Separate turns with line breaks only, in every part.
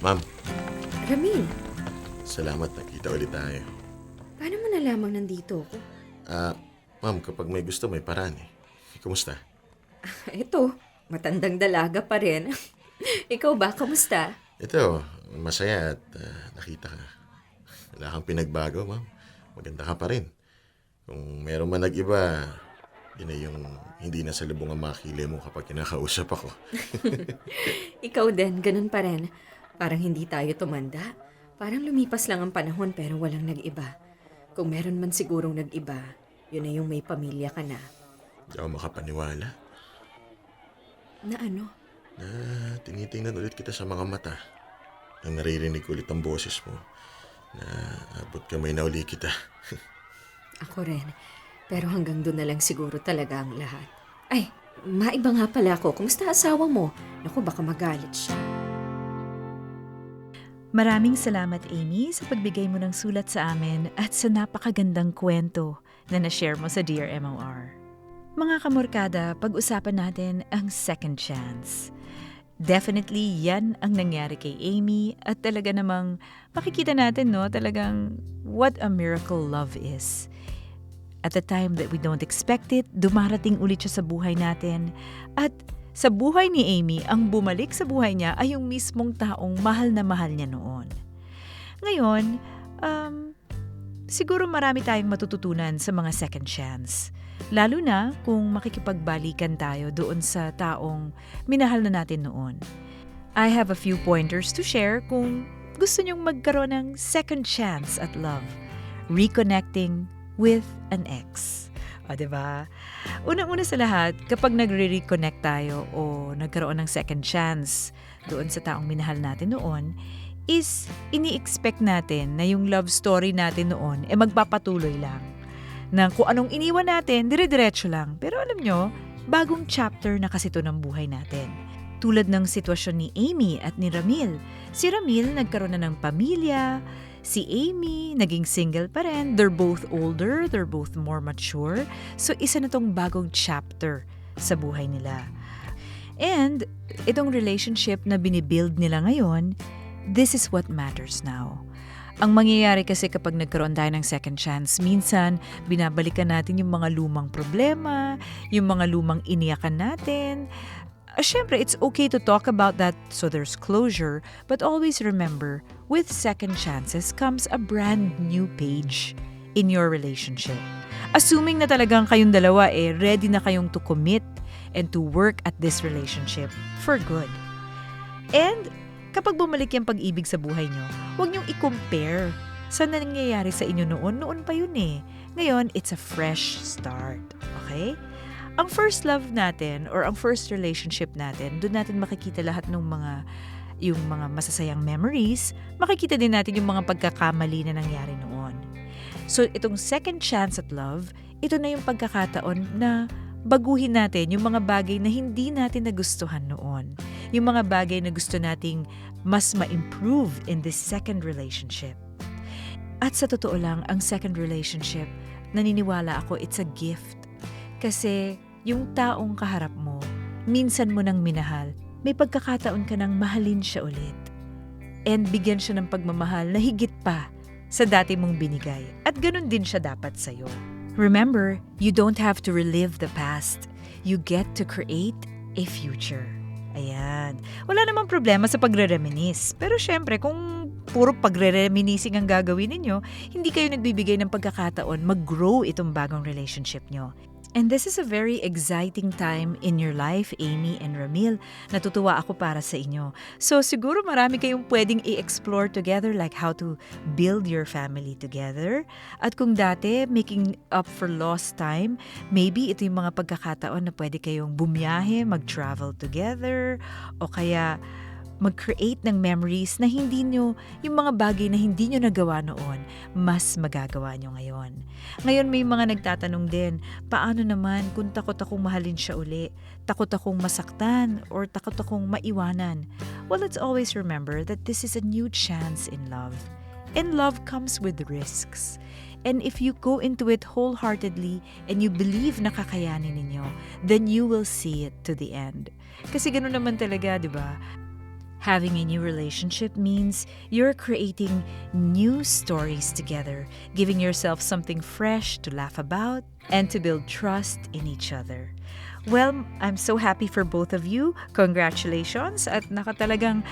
Ma'am,
Ramil,
salamat nakita ulit tayo.
paano mo nalamang nandito ako?
Ah, ma'am, kapag may gusto, may paraan eh. Kumusta?
Ito, matandang dalaga pa rin. Ikaw ba, kamusta?
Ito, masaya at nakita ka. Wala kang pinagbago, ma'am. Maganda ka pa rin. Kung meron man nag-iba, yun na yung hindi na salubong ang mga kilay mo kapag kinakausap ako.
Ikaw din, ganun pa rin. Parang hindi tayo tumanda. Parang lumipas lang ang panahon pero walang nag-iba. Kung meron man sigurong nag-iba, yun na yung may pamilya ka na.
Hindi ako makapaniwala
Na ano?
na tinitingnan ulit kita sa mga mata. Nang naririnig ulit ang boses mo na abot kamay na uli kita.
Ako rin. Pero hanggang doon na lang siguro talaga ang lahat. Ay, maiba nga pala ako. Kumusta asawa mo? Naku, baka magalit siya.
Maraming salamat, Amy, sa pagbigay mo ng sulat sa amin at sa napakagandang kwento na na-share mo sa Dear MOR. Mga kamorkada, pag-usapan natin ang second chance. Definitely, yan ang nangyari kay Amy at talaga namang makikita natin, no, talagang what a miracle love is. At the time that we don't expect it, dumarating ulit siya sa buhay natin. At sa buhay ni Amy, ang bumalik sa buhay niya ay yung mismong taong mahal na mahal niya noon. Ngayon, siguro marami tayong matututunan sa mga second chance. Lalo na kung makikipagbalikan tayo doon sa taong minahal na natin noon. I have a few pointers to share kung gusto niyong magkaroon ng second chance at love. Reconnecting with an ex. O, diba? Unang-una sa lahat, kapag nagre-reconnect tayo o nagkaroon ng second chance doon sa taong minahal natin noon, is ini-expect natin na yung love story natin noon magpapatuloy lang. Na kung anong iniwan natin, dire-diretso lang. Pero alam nyo, bagong chapter na kasi ito ng buhay natin. Tulad ng sitwasyon ni Amy at ni Ramil. Si Ramil nagkaroon na ng pamilya. Si Amy, naging single pa rin. They're both older, they're both more mature. So, isa na tong bagong chapter sa buhay nila. And, itong relationship na binibuild nila ngayon, this is what matters now. Ang mangyayari kasi kapag nagkaroon tayo ng second chance, minsan, binabalikan natin yung mga lumang problema, yung mga lumang iniyakan natin. Siyempre, it's okay to talk about that so there's closure, but always remember, with second chances comes a brand new page in your relationship. Assuming na talagang kayong dalawa ready na kayong to commit and to work at this relationship for good. And kapag bumalik yung pag-ibig sa buhay nyo, huwag niyong i-compare sa nangyayari sa inyo noon. Noon pa yun Ngayon, it's a fresh start. Okay? Ang first love natin or ang first relationship natin, doon natin makikita lahat ng yung mga masasayang memories, makikita din natin yung mga pagkakamali na nangyari noon. So, itong second chance at love, ito na yung pagkakataon na baguhin natin yung mga bagay na hindi natin nagustuhan noon. Yung mga bagay na gusto nating mas ma-improve in this second relationship. At sa totoo lang, ang second relationship, naniniwala ako it's a gift. Kasi yung taong kaharap mo, minsan mo nang minahal, may pagkakataon ka nang mahalin siya ulit. And bigyan siya ng pagmamahal na higit pa sa dati mong binigay. At ganun din siya dapat sa'yo. Remember, you don't have to relive the past. You get to create a future. Ayan. Wala namang problema sa pagre-reminisce. Pero syempre, kung puro pagre-reminiscing ang gagawin ninyo, hindi kayo nagbibigay ng pagkakataon mag-grow itong bagong relationship nyo. And this is a very exciting time in your life, Amy and Ramil. Natutuwa ako para sa inyo. So siguro marami kayong pwedeng i-explore together like how to build your family together. At kung dati, making up for lost time, maybe ito yung mga pagkakataon na pwede kayong bumiyahe, mag-travel together, o kaya mag-create ng memories na hindi nyo, yung mga bagay na hindi nyo nagawa noon, mas magagawa nyo ngayon. Ngayon may mga nagtatanong din, paano naman kung takot akong mahalin siya uli? Takot akong masaktan or takot akong maiwanan? Well, let's always remember that this is a new chance in love. And love comes with risks. And if you go into it wholeheartedly and you believe na kakayanin ninyo, then you will see it to the end. Kasi ganoon naman talaga, di ba? Having a new relationship means you're creating new stories together, giving yourself something fresh to laugh about and to build trust in each other. Well, I'm so happy for both of you. Congratulations! At nakatalagang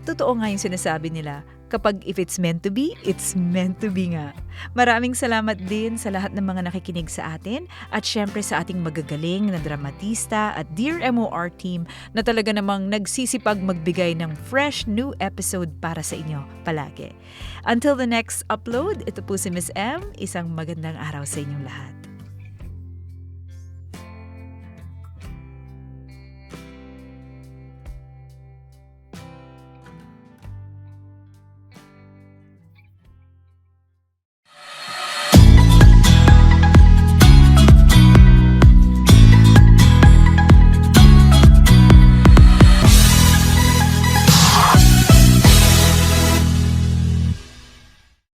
totoo nga yung sinasabi nila. Kapag if it's meant to be, it's meant to be nga. Maraming salamat din sa lahat ng mga nakikinig sa atin at syempre sa ating magagaling na dramatista at Dear MOR team na talaga namang nagsisipag magbigay ng fresh new episode para sa inyo palagi. Until the next upload, ito po si Miss M. Isang magandang araw sa inyong lahat.